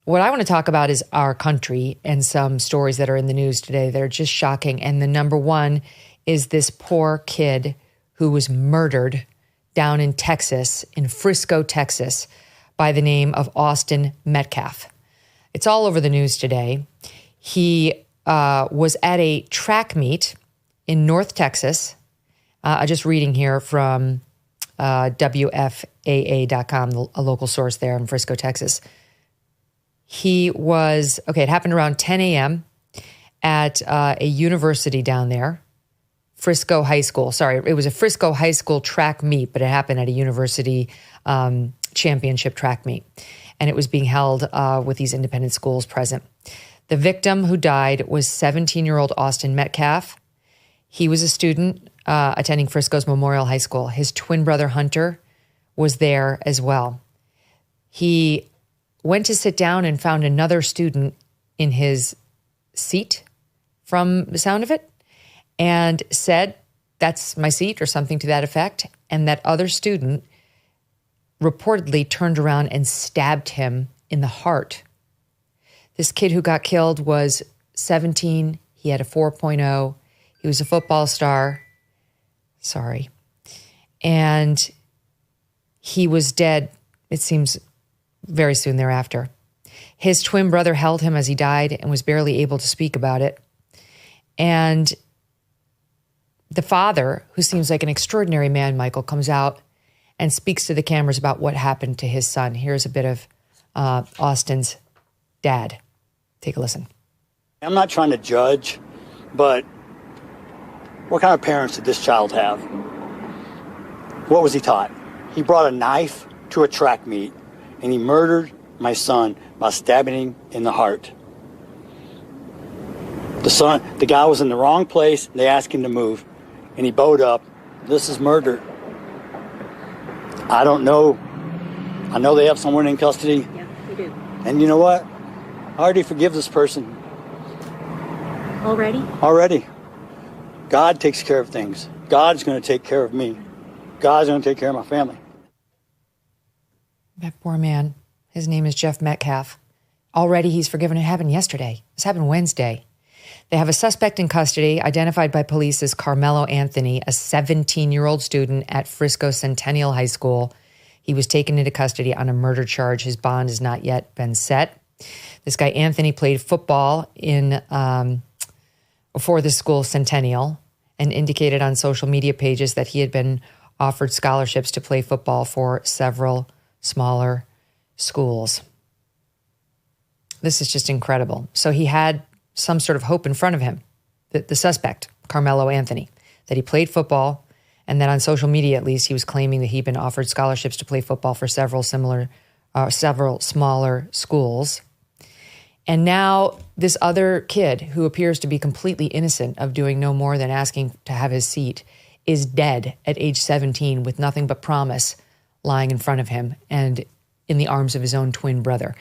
what I want to talk about is our country and some stories that are in the news today that are just shocking. And the number one is this poor kid who was murdered down in Texas, in Frisco, Texas, by the name of Austin Metcalf. It's all over the news today. He was at a track meet in North Texas. Just reading here from WFAA.com, a local source there in Frisco, Texas. It happened around 10 a.m. at a university down there, Frisco High School. Sorry, it was a Frisco High School track meet, but it happened at a university championship track meet. And it was being held with these independent schools present. The victim who died was 17-year-old Austin Metcalf. He was a student attending Frisco's Memorial High School. His twin brother, Hunter, was there as well. He went to sit down and found another student in his seat from the sound of it and said, "That's my seat," or something to that effect. And that other student reportedly turned around and stabbed him in the heart. This kid who got killed was 17. He had a 4.0. He was a football star. Sorry. And he was dead, it seems, very soon thereafter. His twin brother held him as he died and was barely able to speak about it. And the father, who seems like an extraordinary man, Michael, comes out and speaks to the cameras about what happened to his son. Here's a bit of Austin's dad. Take a listen. I'm not trying to judge, but what kind of parents did this child have? What was he taught? He brought a knife to a track meet, and he murdered my son by stabbing him in the heart. The guy was in the wrong place. They asked him to move, and he bowed up. This is murder. I don't know. I know they have someone in custody. Yeah, we do. And you know what? I already forgive this person. Already? Already. God takes care of things. God's going to take care of me. God's going to take care of my family. That poor man. His name is Jeff Metcalf. Already he's forgiven. It happened yesterday. This happened Wednesday. They have a suspect in custody, identified by police as Carmelo Anthony, a 17-year-old student at Frisco Centennial High School. He was taken into custody on a murder charge. His bond has not yet been set. This guy, Anthony, played football for the school Centennial and indicated on social media pages that he had been offered scholarships to play football for several smaller schools. This is just incredible. So he had some sort of hope in front of him, the suspect, Carmelo Anthony, that he played football, and that on social media, at least, he was claiming that he'd been offered scholarships to play football for several smaller schools. And now this other kid, who appears to be completely innocent of doing no more than asking to have his seat, is dead at age 17 with nothing but promise lying in front of him and in the arms of his own twin brother.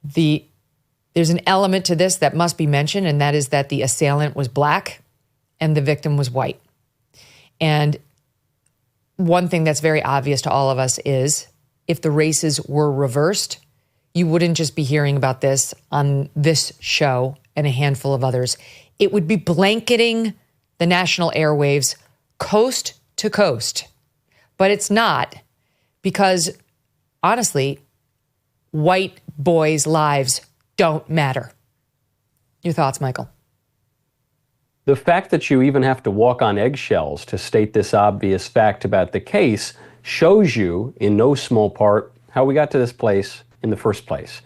There's an element to this that must be mentioned, and that is that the assailant was black and the victim was white. And one thing that's very obvious to all of us is if the races were reversed, you wouldn't just be hearing about this on this show and a handful of others. It would be blanketing the national airwaves coast to coast. But it's not, because honestly, white boys' lives don't matter. Your thoughts, Michael? The fact that you even have to walk on eggshells to state this obvious fact about the case shows you, in no small part, how we got to this place in the first place.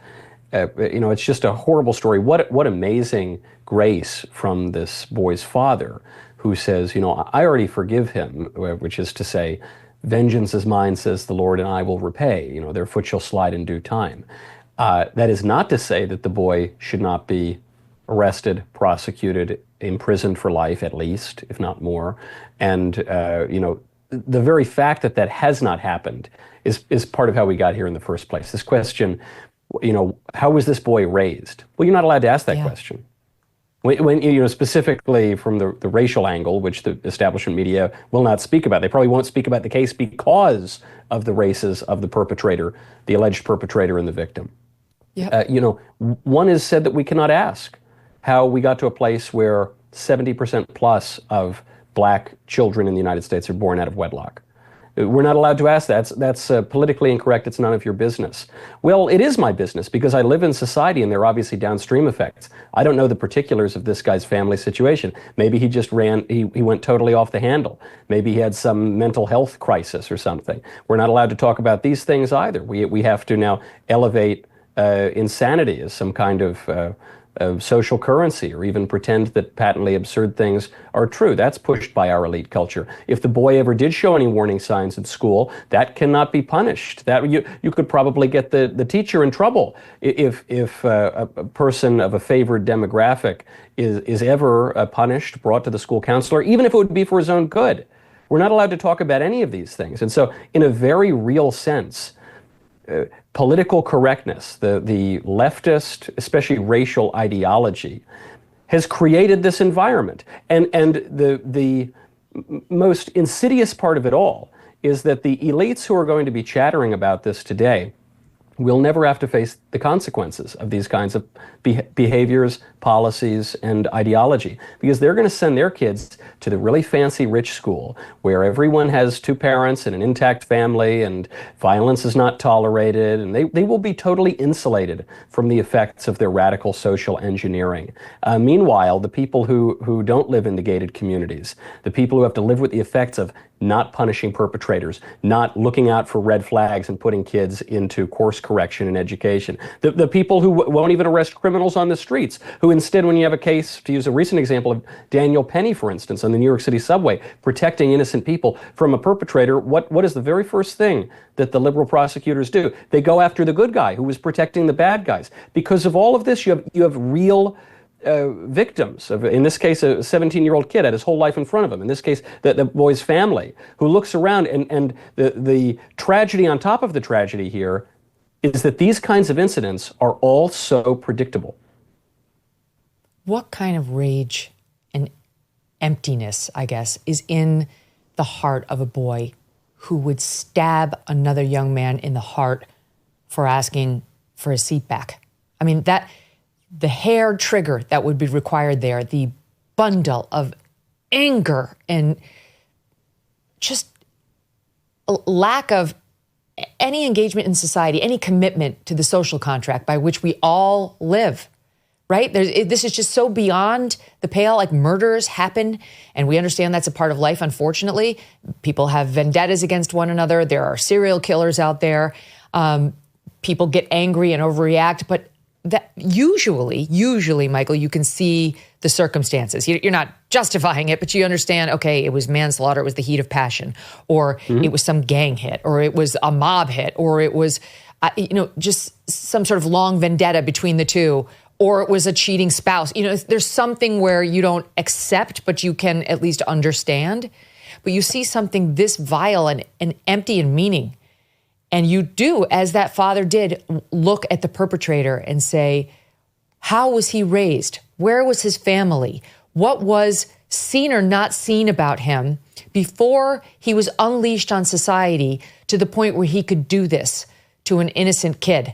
It's just a horrible story. What amazing grace from this boy's father, who says, I already forgive him, which is to say, vengeance is mine, says the Lord, and I will repay. Their foot shall slide in due time. That is not to say that the boy should not be arrested, prosecuted, imprisoned for life at least, if not more. And, the very fact that that has not happened is part of how we got here in the first place. This question, how was this boy raised? Well, you're not allowed to ask that question. When specifically from the racial angle, which the establishment media will not speak about. They probably won't speak about the case because of the races of the perpetrator, the alleged perpetrator and the victim. Yep. One is said that we cannot ask how we got to a place where 70% plus of black children in the United States are born out of wedlock. We're not allowed to ask that. That's politically incorrect. It's none of your business. Well, it is my business because I live in society and there are obviously downstream effects. I don't know the particulars of this guy's family situation. Maybe he just he went totally off the handle. Maybe he had some mental health crisis or something. We're not allowed to talk about these things either. We have to now elevate insanity as some kind of social currency, or even pretend that patently absurd things are true. That's pushed by our elite culture. If the boy ever did show any warning signs at school, that cannot be punished. That you could probably get the teacher in trouble if a person of a favored demographic is ever punished, brought to the school counselor, even if it would be for his own good. We're not allowed to talk about any of these things. And so, in a very real sense, political correctness, the leftist, especially racial ideology, has created this environment. And the most insidious part of it all is that the elites who are going to be chattering about this today will never have to face the consequences of these kinds of behaviors, policies, and ideology, because they're going to send their kids to the really fancy rich school where everyone has two parents and an intact family and violence is not tolerated, and they will be totally insulated from the effects of their radical social engineering. Meanwhile, the people who don't live in the gated communities, the people who have to live with the effects of not punishing perpetrators, not looking out for red flags and putting kids into course correction and education. The people who won't even arrest criminals on the streets, who instead, when you have a case, to use a recent example of Daniel Penny, for instance, on the New York City subway, protecting innocent people from a perpetrator, what is the very first thing that the liberal prosecutors do? They go after the good guy who was protecting the bad guys. Because of all of this, you have real victims of, in this case, a 17-year-old kid had his whole life in front of him. In this case, the boy's family, who looks around, and the tragedy on top of the tragedy here is that these kinds of incidents are all so predictable. What kind of rage and emptiness, I guess, is in the heart of a boy who would stab another young man in the heart for asking for his seat back? I mean, the hair trigger that would be required there, the bundle of anger and just a lack of any engagement in society, any commitment to the social contract by which we all live, right? This is just so beyond the pale. Like, murders happen, and we understand that's a part of life, unfortunately. People have vendettas against one another. There are serial killers out there. People get angry and overreact, but that usually, Michael, you can see the circumstances. You're not justifying it, but you understand, okay, it was manslaughter, it was the heat of passion, or it was some gang hit, or it was a mob hit, or it was, just some sort of long vendetta between the two, or it was a cheating spouse. There's something where you don't accept, but you can at least understand. But you see something this vile and empty in meaning, and you do, as that father did, look at the perpetrator and say, how was he raised? Where was his family? What was seen or not seen about him before he was unleashed on society to the point where he could do this to an innocent kid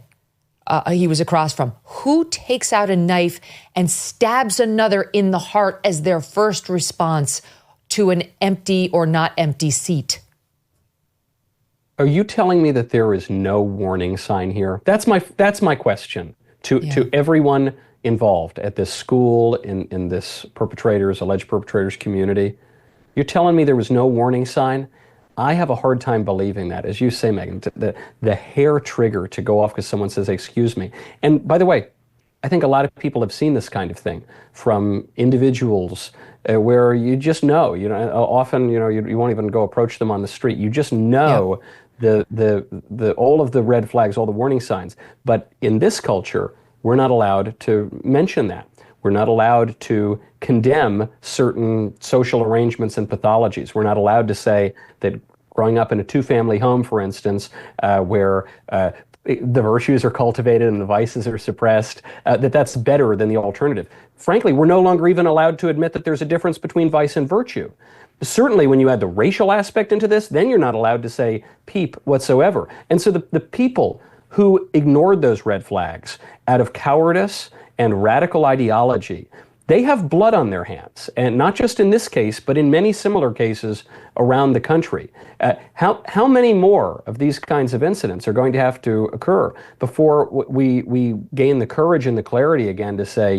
he was across from? Who takes out a knife and stabs another in the heart as their first response to an empty or not empty seat? Are you telling me that there is no warning sign here? That's my question to everyone involved at this school, in this alleged perpetrators community. You're telling me there was no warning sign? I have a hard time believing that. As you say, Megyn, the hair trigger to go off because someone says, excuse me. And by the way, I think a lot of people have seen this kind of thing from individuals where you just know, often, you won't even go approach them on the street. You just know the all of the red flags, all the warning signs. But in this culture, we're not allowed to mention that. We're not allowed to condemn certain social arrangements and pathologies. We're not allowed to say that growing up in a two-family home, for instance, where the virtues are cultivated and the vices are suppressed, that's better than the alternative. Frankly, we're no longer even allowed to admit that there's a difference between vice and virtue. Certainly, when you add the racial aspect into this, then you're not allowed to say peep whatsoever. And so the people who ignored those red flags out of cowardice and radical ideology, they have blood on their hands, and not just in this case, but in many similar cases around the country. How many more of these kinds of incidents are going to have to occur before we gain the courage and the clarity again to say,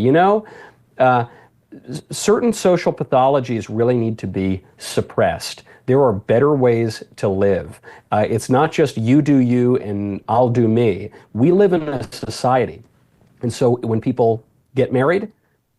certain social pathologies really need to be suppressed. There are better ways to live. It's not just you do you and I'll do me. We live in a society. And so when people get married,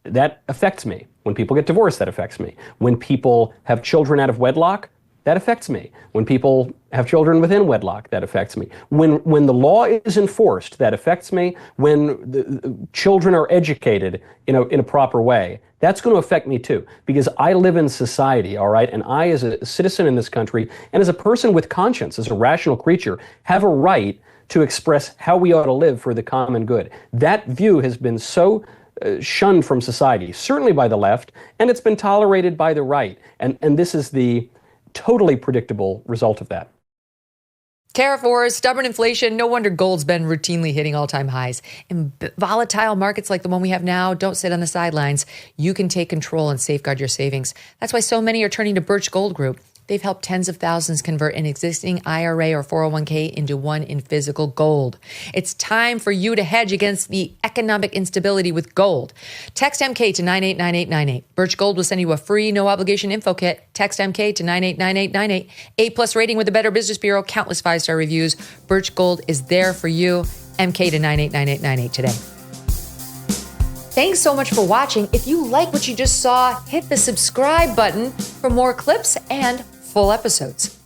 that affects me. When people get divorced, that affects me. When people have children out of wedlock, that affects me. When people have children within wedlock, that affects me. When the law is enforced, that affects me. When the children are educated in a proper way, that's going to affect me too, because I live in society, all right? And I, as a citizen in this country, and as a person with conscience, as a rational creature, have a right to express how we ought to live for the common good. That view has been so shunned from society, certainly by the left, and it's been tolerated by the right. And this is the totally predictable result of that. Tariff wars, stubborn inflation, no wonder gold's been routinely hitting all-time highs. In volatile markets like the one we have now, don't sit on the sidelines. You can take control and safeguard your savings. That's why so many are turning to Birch Gold Group. They've helped tens of thousands convert an existing IRA or 401k into one in physical gold. It's time for you to hedge against the economic instability with gold. Text MK to 989898. Birch Gold will send you a free, no obligation info kit. Text MK to 989898. A+ rating with the Better Business Bureau, countless 5-star reviews. Birch Gold is there for you. MK to 989898 today. Thanks so much for watching. If you like what you just saw, hit the subscribe button for more clips and full episodes.